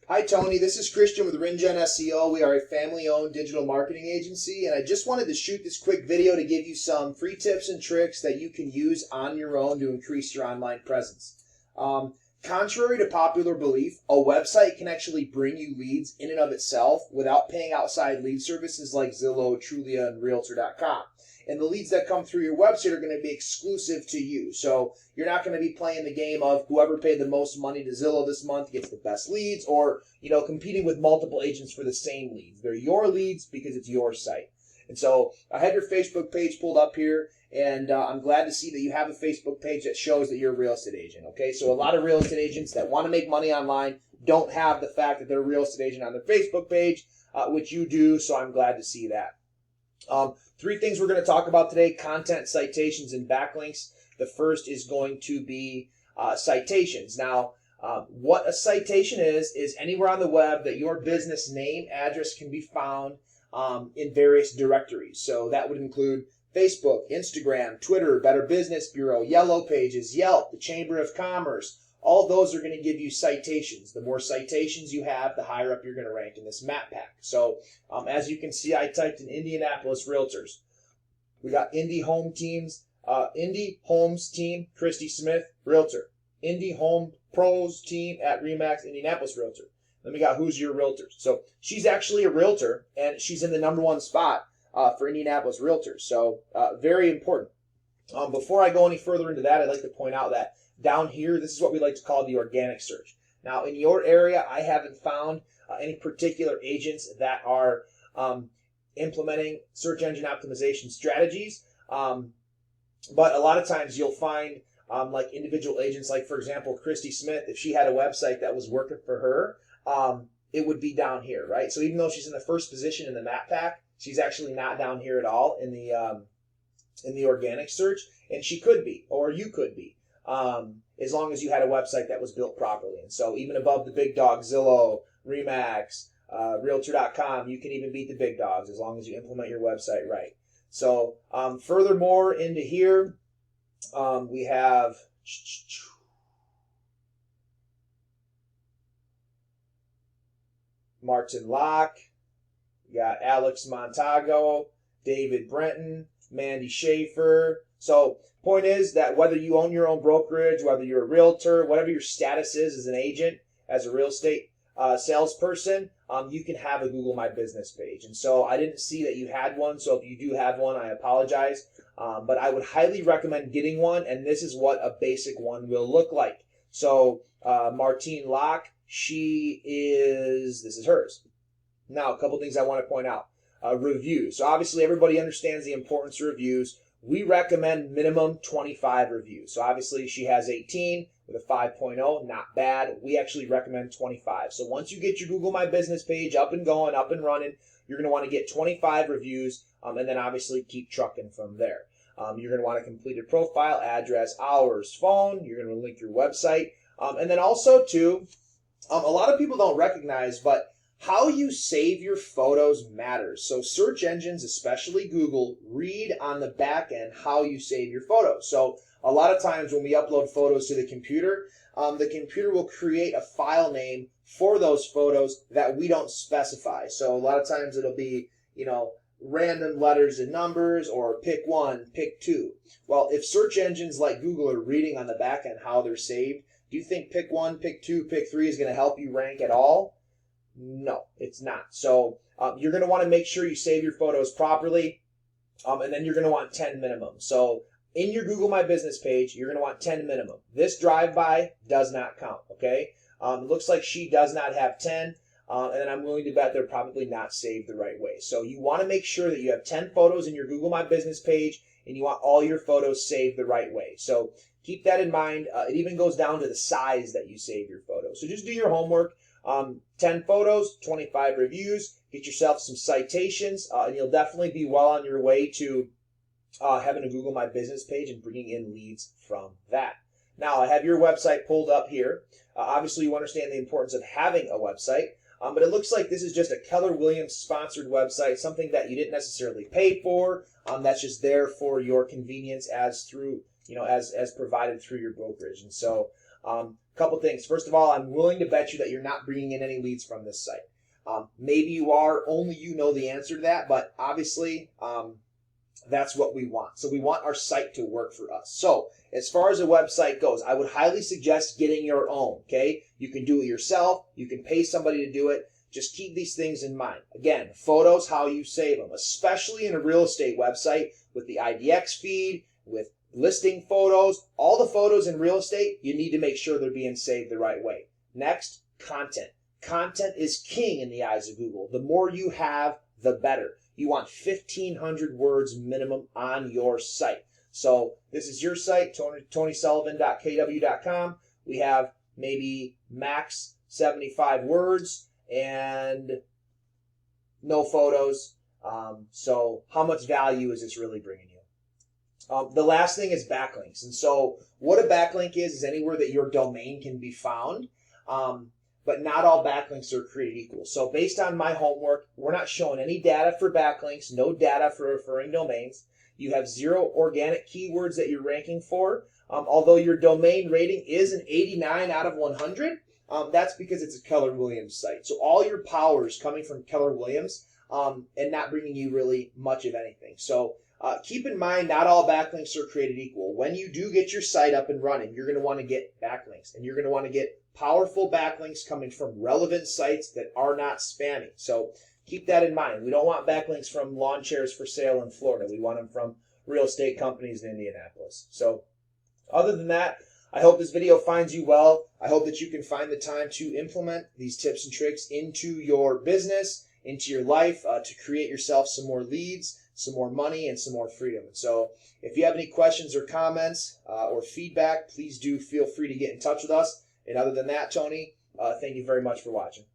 Hi, Tony. This is Christian with RinGen SEO. We are a family-owned digital marketing agency, and I just wanted to shoot this quick video to give you some free tips and tricks that you can use on your own to increase your online presence. Contrary to popular belief, a website can actually bring you leads in and of itself without paying outside lead services like Zillow, Trulia, and Realtor.com. And the leads that come through your website are going to be exclusive to you. So you're not going to be playing the game of whoever paid the most money to Zillow this month gets the best leads, or competing with multiple agents for the same leads. They're your leads because it's your site. And so I have your Facebook page pulled up here, and I'm glad to see that you have a Facebook page that shows that you're a real estate agent. Okay, so a lot of real estate agents that want to make money online don't have the fact that they're a real estate agent on their Facebook page, which you do. So I'm glad to see that. Three things we're going to talk about today: content, citations, and backlinks. The first is going to be citations. Now, what a citation is anywhere on the web that your business name, address can be found in various directories. So that would include Facebook, Instagram, Twitter, Better Business Bureau, Yellow Pages, Yelp, the Chamber of Commerce. All those are going to give you citations. The more citations you have, the higher up you're going to rank in this map pack. So as you can see, I typed in Indianapolis Realtors. We got Indie Homes Team, Christy Smith, Realtor. Indie Home Pros Team at Remax, Indianapolis Realtor. Then we got Who's Your Realtors. So she's actually a realtor, and she's in the #1 spot for Indianapolis Realtors. So very important. Before I go any further into that, I'd like to point out that down here, this is what we like to call the organic search. Now, in your area, I haven't found any particular agents that are implementing search engine optimization strategies. But a lot of times you'll find like individual agents, like, for example, Christy Smith, if she had a website that was working for her, it would be down here, right? So even though she's in the first position in the map pack, she's actually not down here at all in the organic search, and she could be, or you could be. As long as you had a website that was built properly. And so even above the big dogs, Zillow, Remax, Realtor.com, you can even beat the big dogs as long as you implement your website right. So furthermore, into here, we have Martin Locke, we got Alex Montago, David Brenton, Mandy Schaefer. So point is that whether you own your own brokerage, whether you're a realtor, whatever your status is as an agent, as a real estate salesperson, you can have a Google My Business page. And so I didn't see that you had one, so if you do have one, I apologize. But I would highly recommend getting one, and this is what a basic one will look like. So Martine Locke, this is hers. Now, a couple things I want to point out. Reviews. So obviously everybody understands the importance of reviews. We recommend minimum 25 reviews. So obviously she has 18 with a 5.0, not bad. We actually recommend 25. So once you get your Google My Business page up and going, up and running, you're going to want to get 25 reviews, and then obviously keep trucking from there. You're going to want a completed profile, address, hours, phone. You're going to link your website. And then also too, a lot of people don't recognize, but how you save your photos matters. So search engines, especially Google, read on the back end how you save your photos. So a lot of times when we upload photos to the computer will create a file name for those photos that we don't specify. So a lot of times it'll be, random letters and numbers, or pick one, pick two. Well, if search engines like Google are reading on the back end how they're saved, do you think pick one, pick two, pick three is going to help you rank at all? No, it's not. So you're going to want to make sure you save your photos properly, and then you're going to want 10 minimum. So in your Google My Business page, you're going to want 10 minimum. This drive-by does not count, okay? It looks like she does not have 10, and then I'm willing to bet they're probably not saved the right way. So you want to make sure that you have 10 photos in your Google My Business page, and you want all your photos saved the right way. So keep that in mind. It even goes down to the size that you save your photos. So just do your homework. 10 photos, 25 reviews, get yourself some citations, and you'll definitely be well on your way to having a Google My Business page and bringing in leads from that. Now, I have your website pulled up here. Obviously, you understand the importance of having a website, but it looks like this is just a Keller Williams sponsored website, something that you didn't necessarily pay for. That's just there for your convenience as provided through your brokerage. And so couple things. First of all, I'm willing to bet you that you're not bringing in any leads from this site. Maybe you are, only you know the answer to that, but obviously that's what we want. So we want our site to work for us. So as far as a website goes, I would highly suggest getting your own, okay? You can do it yourself. You can pay somebody to do it. Just keep these things in mind. Again, photos, how you save them, especially in a real estate website with the IDX feed, with listing photos, all the photos in real estate, you need to make sure they're being saved the right way. Next, content. Content is king in the eyes of Google. The more you have, the better. You want 1,500 words minimum on your site. So this is your site, TonySullivan.kw.com. We have maybe max 75 words and no photos. So how much value is this really bringing you? The last thing is backlinks. And so what a backlink is anywhere that your domain can be found. But not all backlinks are created equal. So based on my homework, we're not showing any data for backlinks, no data for referring domains. You have 0 organic keywords that you're ranking for. Although your domain rating is an 89 out of 100, that's because it's a Keller Williams site. So all your power is coming from Keller Williams and not bringing you really much of anything. So keep in mind, not all backlinks are created equal. When you do get your site up and running, you're going to want to get backlinks, and you're going to want to get powerful backlinks coming from relevant sites that are not spammy. So keep that in mind. We don't want backlinks from lawn chairs for sale in Florida. We want them from real estate companies in Indianapolis. So other than that, I hope this video finds you well. I hope that you can find the time to implement these tips and tricks into your business, into your life, to create yourself some more leads, some more money, and some more freedom. So if you have any questions or comments or feedback, please do feel free to get in touch with us. And other than that, Tony, thank you very much for watching.